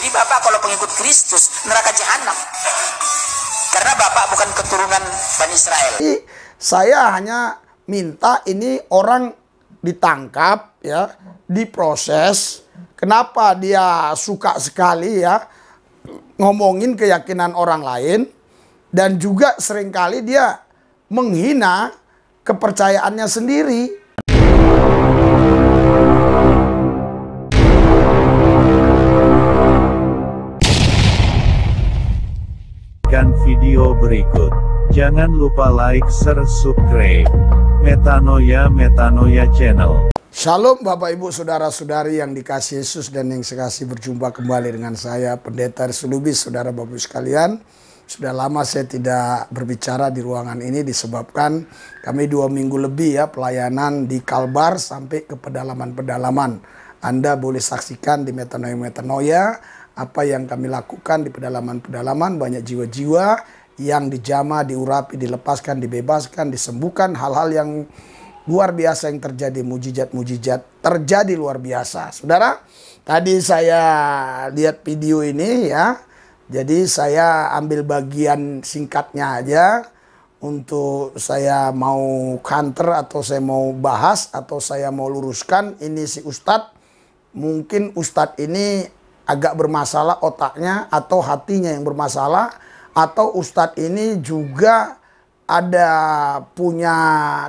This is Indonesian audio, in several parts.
Jadi Bapak kalau pengikut Kristus neraka jahanam. Karena Bapak bukan keturunan Bani Israel. Saya hanya minta ini orang ditangkap ya, diproses. Kenapa dia suka sekali ya ngomongin keyakinan orang lain, dan juga seringkali dia menghina kepercayaannya sendiri. Video berikut. Jangan lupa like, share, subscribe. Metanoia Channel. Shalom Bapak Ibu Saudara-saudari yang dikasihi Yesus dan yang sekasih, berjumpa kembali dengan saya Pendeta Aris Lubis. Saudara Bapak Ibu sekalian, sudah lama saya tidak berbicara di ruangan ini disebabkan kami 2 minggu lebih ya pelayanan di Kalbar sampai ke pedalaman-pedalaman. Anda boleh saksikan di Metanoia apa yang kami lakukan di pedalaman-pedalaman. Banyak jiwa-jiwa yang dijamah, diurapi, dilepaskan, dibebaskan, disembuhkan. Hal-hal yang luar biasa yang terjadi, mujizat-mujizat terjadi luar biasa. Saudara, tadi saya lihat video ini ya. Jadi saya ambil bagian singkatnya aja untuk saya mau counter atau saya mau bahas atau saya mau luruskan. Ini si Ustadz, mungkin Ustadz ini agak bermasalah otaknya atau hatinya yang bermasalah, atau Ustadz ini juga ada punya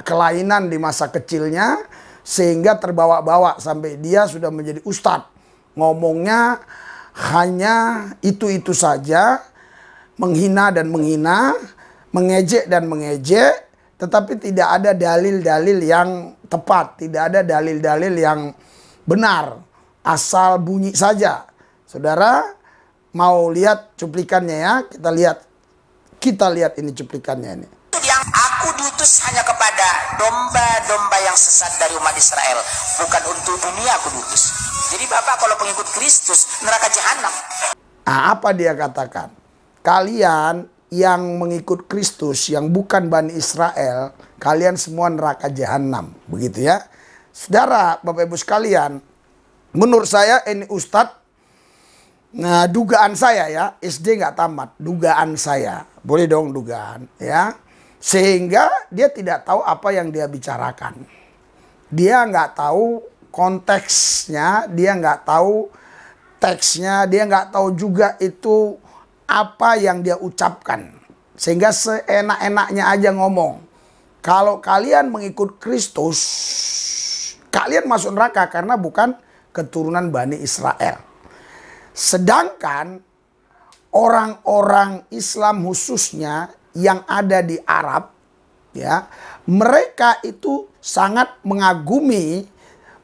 kelainan di masa kecilnya sehingga terbawa-bawa sampai dia sudah menjadi Ustadz. Ngomongnya hanya itu-itu saja, menghina dan menghina, mengejek dan mengejek, tetapi tidak ada dalil-dalil yang tepat, tidak ada dalil-dalil yang benar, asal bunyi saja. Saudara mau lihat cuplikannya ya, kita lihat ini cuplikannya ini. Yang aku diutus hanya kepada domba-domba yang sesat dari umat Israel, bukan untuk dunia aku diutus. Jadi Bapak kalau pengikut Kristus neraka jahanam. Nah, apa dia katakan? Kalian yang mengikut Kristus yang bukan Bani Israel, kalian semua neraka jahanam, begitu ya. Saudara, Bapak Ibu sekalian, menurut saya ini Ustadz, nah, dugaan saya ya, SD nggak tamat, dugaan saya, boleh dong dugaan ya, sehingga dia tidak tahu apa yang dia bicarakan, dia nggak tahu konteksnya, dia nggak tahu teksnya, dia nggak tahu juga itu apa yang dia ucapkan, sehingga seenak-enaknya aja ngomong. Kalau kalian mengikut Kristus, kalian masuk neraka karena bukan keturunan Bani Israel. Sedangkan orang-orang Islam khususnya yang ada di Arab ya, mereka itu sangat mengagumi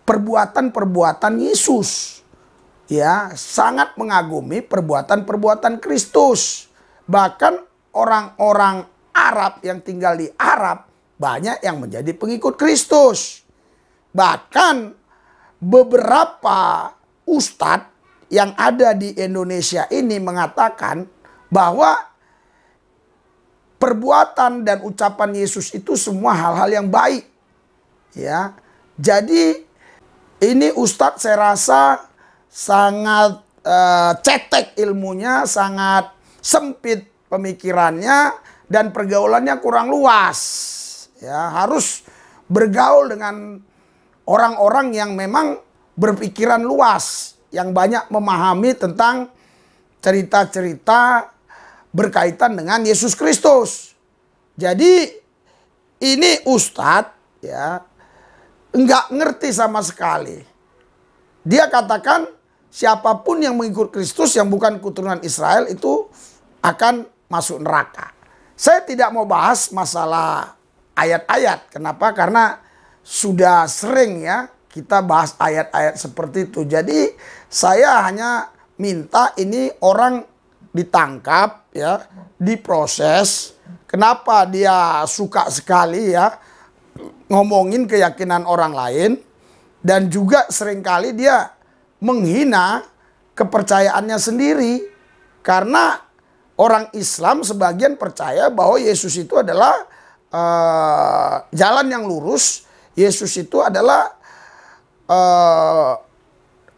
perbuatan-perbuatan Yesus. Ya, sangat mengagumi perbuatan-perbuatan Kristus. Bahkan orang-orang Arab yang tinggal di Arab banyak yang menjadi pengikut Kristus. Bahkan beberapa ustadz yang ada di Indonesia ini mengatakan bahwa perbuatan dan ucapan Yesus itu semua hal-hal yang baik. Ya. Jadi ini ustadz saya rasa sangat cetek ilmunya, sangat sempit pemikirannya, dan pergaulannya kurang luas. Ya, harus bergaul dengan orang-orang yang memang berpikiran luas, yang banyak memahami tentang cerita-cerita berkaitan dengan Yesus Kristus. Jadi ini ustadz ya enggak ngerti sama sekali. Dia katakan siapapun yang mengikut Kristus yang bukan keturunan Israel itu akan masuk neraka. Saya tidak mau bahas masalah ayat-ayat. Kenapa? Karena sudah sering ya kita bahas ayat-ayat seperti itu. Jadi saya hanya minta ini orang ditangkap ya, diproses. Kenapa dia suka sekali ya ngomongin keyakinan orang lain, dan juga seringkali dia menghina kepercayaannya sendiri. Karena orang Islam sebagian percaya bahwa Yesus itu adalah jalan yang lurus. Yesus itu adalah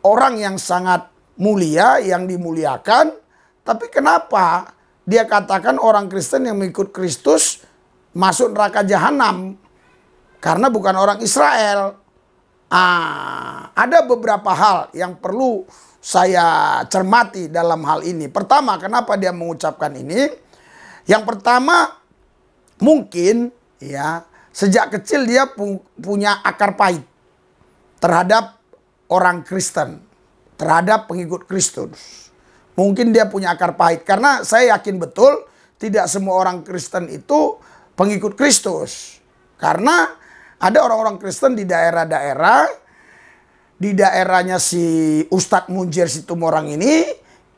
orang yang sangat mulia, yang dimuliakan. Tapi kenapa dia katakan orang Kristen yang mengikut Kristus masuk neraka jahanam? Karena bukan orang Israel. Ada beberapa hal yang perlu saya cermati dalam hal ini. Pertama, kenapa dia mengucapkan ini? Yang pertama, mungkin ya sejak kecil dia punya akar pahit terhadap orang Kristen, terhadap pengikut Kristus. Mungkin dia punya akar pahit, karena saya yakin betul tidak semua orang Kristen itu pengikut Kristus. Karena ada orang-orang Kristen di daerah-daerah, di daerahnya si Ustadz Munjir Situmorang ini,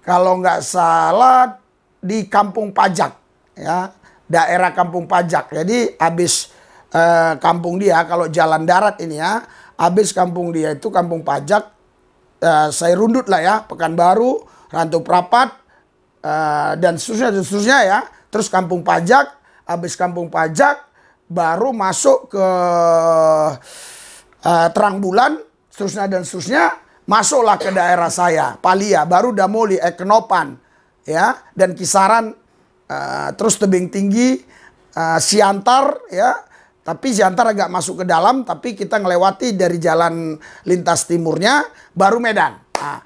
kalau nggak salah di Kampung Pajak, ya, daerah Kampung Pajak. Jadi habis kampung dia, kalau jalan darat ini ya, habis kampung dia itu Kampung Pajak, saya rundut lah ya, Pekanbaru, Rantau Prapat, dan seterusnya ya. Terus Kampung Pajak, habis Kampung Pajak, baru masuk ke Terang Bulan, seterusnya dan seterusnya, masuklah ke daerah saya, Palia, baru Damoli, Kenopan, ya, dan kisaran terus Tebing Tinggi, Siantar, ya, tapi Siantar agak masuk ke dalam, tapi kita ngelewati dari jalan lintas timurnya, baru Medan. Nah,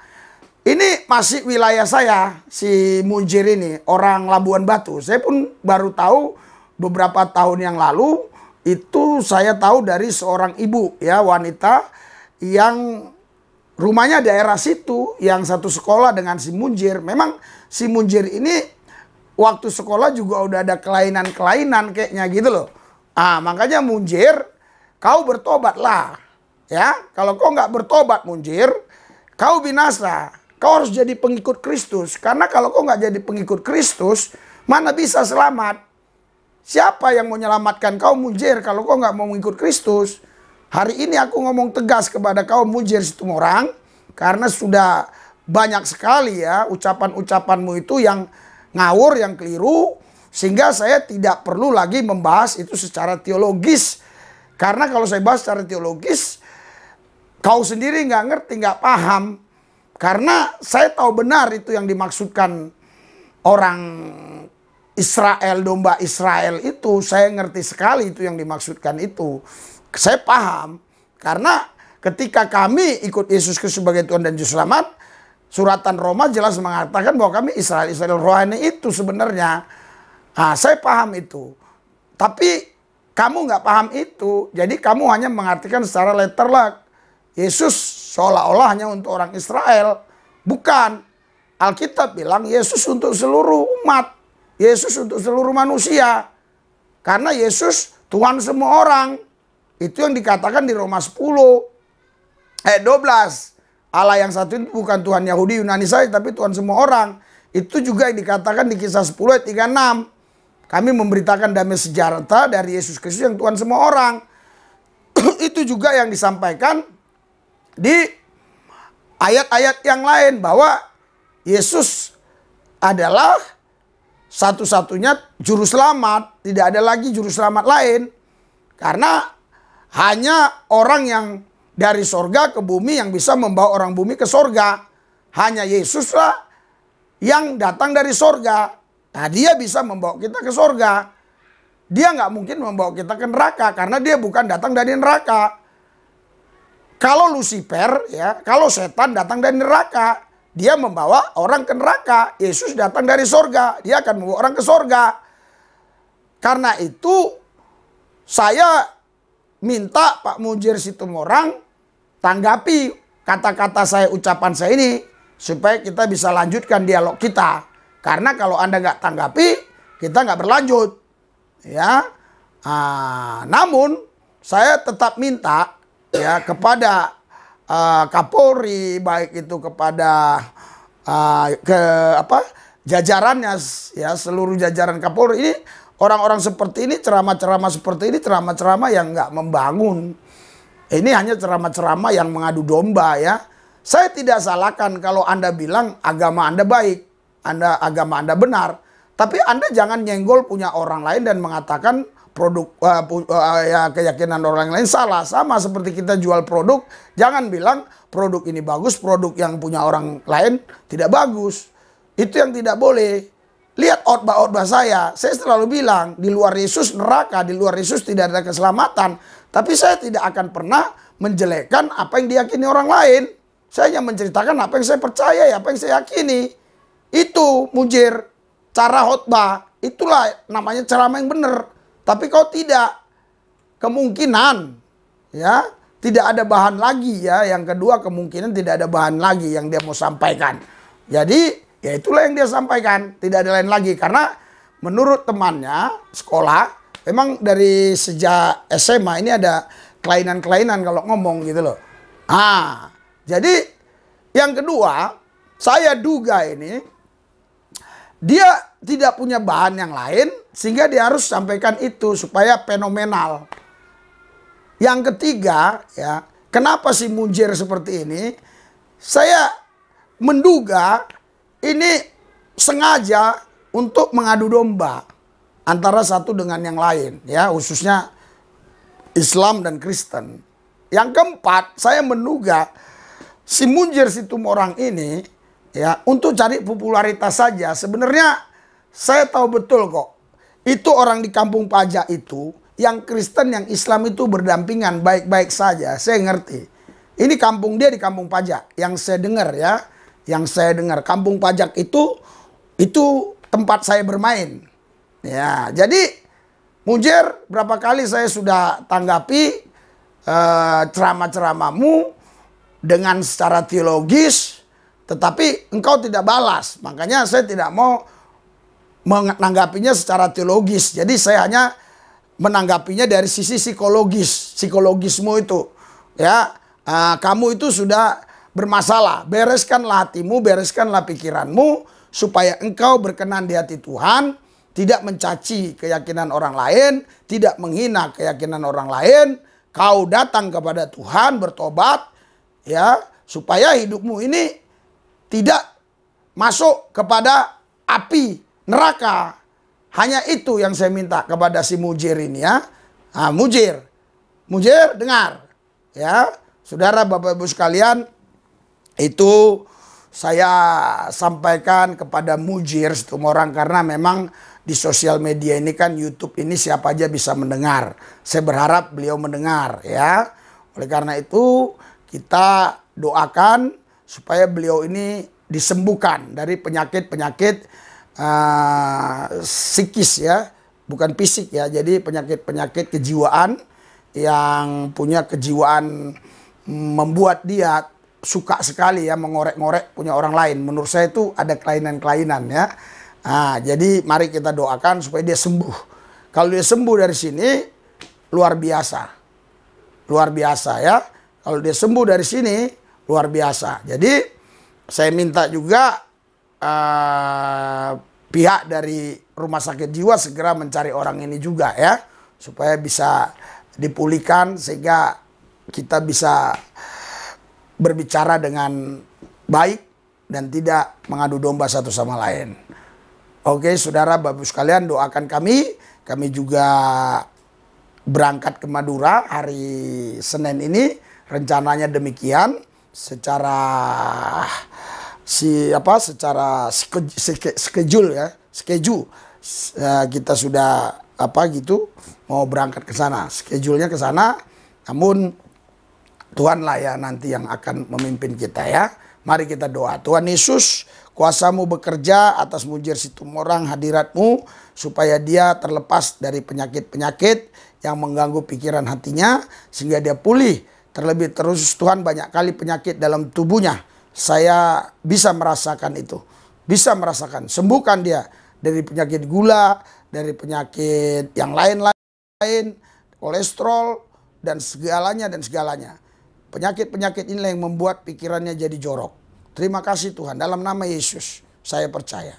ini masih wilayah saya, si Munjir ini, orang Labuan Batu. Saya pun baru tahu beberapa tahun yang lalu, itu saya tahu dari seorang ibu, ya, wanita yang rumahnya daerah situ, yang satu sekolah dengan si Munjir. Memang si Munjir ini waktu sekolah juga udah ada kelainan-kelainan kayaknya gitu loh. Makanya Munjir, kau bertobatlah, ya. Kalau kau nggak bertobat Munjir, kau binasa. Kau harus jadi pengikut Kristus. Karena kalau kau nggak jadi pengikut Kristus, mana bisa selamat? Siapa yang mau menyelamatkan kau Munjir kalau kau nggak mau mengikut Kristus? Hari ini aku ngomong tegas kepada kau Munjir Situmorang, karena sudah banyak sekali ya ucapan-ucapanmu itu yang ngawur, yang keliru, sehingga saya tidak perlu lagi membahas itu secara teologis. Karena kalau saya bahas secara teologis, kau sendiri nggak ngerti, nggak paham. Karena saya tahu benar itu yang dimaksudkan orang Israel, domba Israel itu, saya ngerti sekali itu yang dimaksudkan itu. Saya paham, karena ketika kami ikut Yesus Kristus sebagai Tuhan dan Juru Selamat, suratan Roma jelas mengatakan bahwa kami Israel rohani itu sebenarnya. Saya paham itu. Tapi kamu nggak paham itu, jadi kamu hanya mengartikan secara letterlek. Yesus seolah-olah hanya untuk orang Israel. Bukan. Alkitab bilang Yesus untuk seluruh umat. Yesus untuk seluruh manusia. Karena Yesus Tuhan semua orang. Itu yang dikatakan di Roma 10 ayat 12. Allah yang satu itu bukan Tuhan Yahudi Yunani saja, tapi Tuhan semua orang. Itu juga yang dikatakan di Kisah 10 ayat 36. Kami memberitakan damai sejahtera dari Yesus Kristus yang Tuhan semua orang. Itu juga yang disampaikan di ayat-ayat yang lain, bahwa Yesus adalah satu-satunya juru selamat, tidak ada lagi juru selamat lain. Karena hanya orang yang dari sorga ke bumi yang bisa membawa orang bumi ke sorga. Hanya Yesuslah yang datang dari sorga. Nah, dia bisa membawa kita ke sorga. Dia nggak mungkin membawa kita ke neraka, karena dia bukan datang dari neraka. Kalau Lucifer, ya, kalau setan datang dari neraka, dia membawa orang ke neraka. Yesus datang dari sorga, dia akan membawa orang ke sorga. Karena itu saya minta Pak Munjir Situmorang tanggapi kata-kata saya, ucapan saya ini, supaya kita bisa lanjutkan dialog kita. Karena kalau Anda nggak tanggapi, kita nggak berlanjut, ya. Namun saya tetap minta ya kepada Kapolri, baik itu kepada jajarannya, ya, seluruh jajaran Kapolri ini, orang-orang seperti ini, ceramah-ceramah seperti ini, ceramah-ceramah yang nggak membangun. Ini hanya ceramah-ceramah yang mengadu domba, ya. Saya tidak salahkan kalau Anda bilang agama Anda baik, agama Anda benar. Tapi Anda jangan nyenggol punya orang lain dan mengatakan ya keyakinan orang lain salah. Sama seperti kita jual produk, jangan bilang produk ini bagus, produk yang punya orang lain tidak bagus. Itu yang tidak boleh. Lihat khotbah-khotbah saya selalu bilang di luar Yesus neraka, di luar Yesus tidak ada keselamatan. Tapi saya tidak akan pernah menjelekkan apa yang diyakini orang lain. Saya hanya menceritakan apa yang saya percaya, apa yang saya yakini. Itu mujir, cara khotbah, itulah namanya ceramah yang benar. Tapi kalau tidak, kemungkinan ya tidak ada bahan lagi ya. Yang kedua kemungkinan tidak ada bahan lagi yang dia mau sampaikan. Jadi ya itulah yang dia sampaikan, tidak ada lain lagi. Karena menurut temannya sekolah, memang dari sejak SMA ini ada kelainan-kelainan kalau ngomong gitu loh. Jadi yang kedua, saya duga ini dia tidak punya bahan yang lain sehingga dia harus sampaikan itu supaya fenomenal. Yang ketiga ya, kenapa si mujir seperti ini? Saya menduga ini sengaja untuk mengadu domba antara satu dengan yang lain ya, khususnya Islam dan Kristen. Yang keempat, saya menduga si mujir Situmorang ini ya untuk cari popularitas saja. Sebenarnya saya tahu betul kok. Itu orang di kampung pajak itu, yang Kristen yang Islam itu berdampingan baik-baik saja. Saya ngerti. Ini kampung dia di kampung pajak. Yang saya dengar ya, yang saya dengar kampung pajak itu tempat saya bermain. Ya, jadi mujir berapa kali saya sudah tanggapi ceramah-ceramahmu dengan secara teologis, tetapi engkau tidak balas. Makanya saya tidak mau menanggapinya secara teologis. Jadi saya hanya menanggapinya dari sisi psikologismu itu. Ya, kamu itu sudah bermasalah. Bereskanlah hatimu, bereskanlah pikiranmu supaya engkau berkenan di hati Tuhan, tidak mencaci keyakinan orang lain, tidak menghina keyakinan orang lain. Kau datang kepada Tuhan bertobat ya, supaya hidupmu ini tidak masuk kepada api neraka. Hanya itu yang saya minta kepada si mujir ini ya. Mujir dengar ya, saudara Bapak Ibu sekalian, itu saya sampaikan kepada mujir Situmorang karena memang di sosial media ini kan, YouTube ini siapa aja bisa mendengar. Saya berharap beliau mendengar ya. Oleh karena itu kita doakan supaya beliau ini disembuhkan dari penyakit-penyakit psikis ya, bukan fisik ya. Jadi penyakit-penyakit kejiwaan yang punya kejiwaan membuat dia suka sekali ya mengorek-ngorek punya orang lain. Menurut saya itu ada kelainan-kelainan ya. Jadi mari kita doakan supaya dia sembuh. Kalau dia sembuh dari sini luar biasa. Luar biasa ya. Kalau dia sembuh dari sini luar biasa. Jadi saya minta juga pihak dari rumah sakit jiwa segera mencari orang ini juga ya, supaya bisa dipulihkan sehingga kita bisa berbicara dengan baik dan tidak mengadu domba satu sama lain. Oke, saudara Bapak sekalian, doakan kami. Kami juga berangkat ke Madura hari Senin ini. Rencananya demikian. Secara schedule ya, kita sudah mau berangkat ke sana. Schedule-nya ke sana. Namun Tuhanlah ya nanti yang akan memimpin kita ya. Mari kita doa. Tuhan Yesus, kuasa-Mu bekerja atas mujir Situmorang, hadirat-Mu supaya dia terlepas dari penyakit-penyakit yang mengganggu pikiran hatinya sehingga dia pulih. Terlebih terus Tuhan, banyak kali penyakit dalam tubuhnya. Saya bisa merasakan itu. Bisa merasakan. Sembuhkan dia dari penyakit gula, dari penyakit yang lain-lain, kolesterol dan segalanya. Penyakit-penyakit inilah yang membuat pikirannya jadi jorok. Terima kasih Tuhan. Dalam nama Yesus saya percaya.